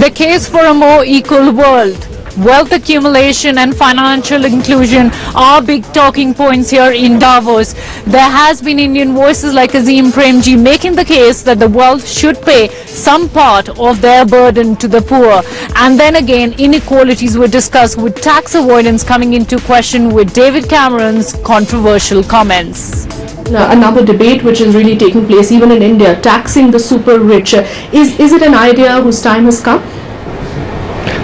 The case for a more equal world. Wealth accumulation and financial inclusion are big talking points here in Davos. There has been Indian voices like Azim Premji making the case that the wealth should pay some part of their burden to the poor. And then again, inequalities were discussed with tax avoidance coming into question with David Cameron's controversial comments. Another debate which is really taking place even in India, taxing the super rich. Is it an idea whose time has come?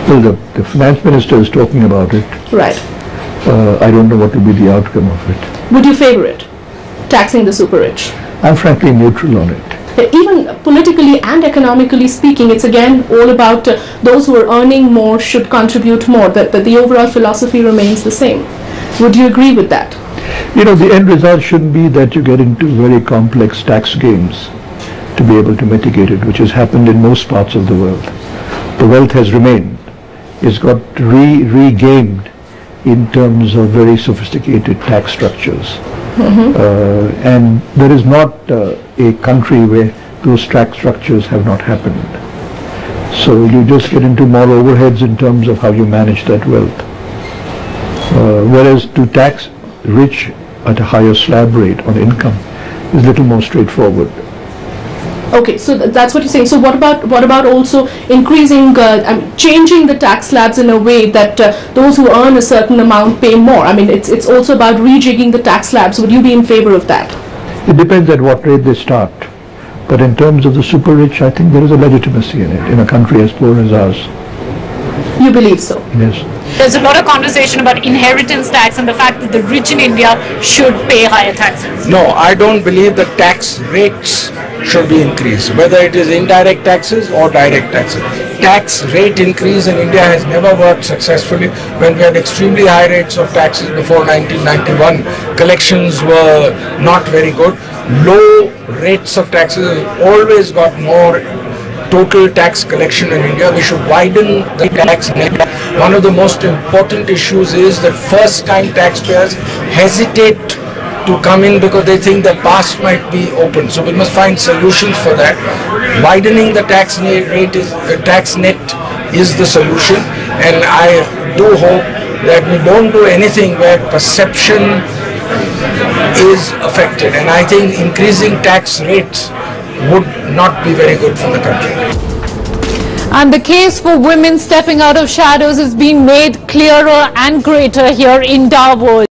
Well, the finance minister is talking about it. Right. I don't know what will be the outcome of it. Would you favor it? Taxing the super rich? I'm frankly neutral on it. Even politically and economically speaking, it's again all about those who are earning more should contribute more, that the overall philosophy remains the same. Would you agree with that? You know, the end result shouldn't be that you get into very complex tax games to be able to mitigate it, which has happened in most parts of the world. The wealth has remained. It's got regained in terms of very sophisticated tax structures. And there is not a country where those tax structures have not happened. So you just get into more overheads in terms of how you manage that wealth. Whereas to tax rich at a higher slab rate on income is a little more straightforward. Okay, so that's what you're saying. So what about also increasing, changing the tax slabs in a way that those who earn a certain amount pay more? I mean, it's also about rejigging the tax slabs. Would you be in favor of that? It depends at what rate they start. But in terms of the super rich, I think there is a legitimacy in it, in a country as poor as ours. You believe so? Yes. There's a lot of conversation about inheritance tax and the fact that the rich in India should pay higher taxes. No, I don't believe the tax rates should be increased, whether it is indirect taxes or direct taxes. Tax rate increase in India has never worked successfully. When we had extremely high rates of taxes before 1991, collections were not very good. Low rates of taxes have always got more total tax collection in India. We should widen the tax net. One of the most important issues is that first-time taxpayers hesitate to come in because they think the past might be open. So we must find solutions for that. Widening the tax net is the solution, and I do hope that we don't do anything where perception is affected. And I think increasing tax rates would not be very good for the country. And the case for women stepping out of shadows is being made clearer and greater here in Davos.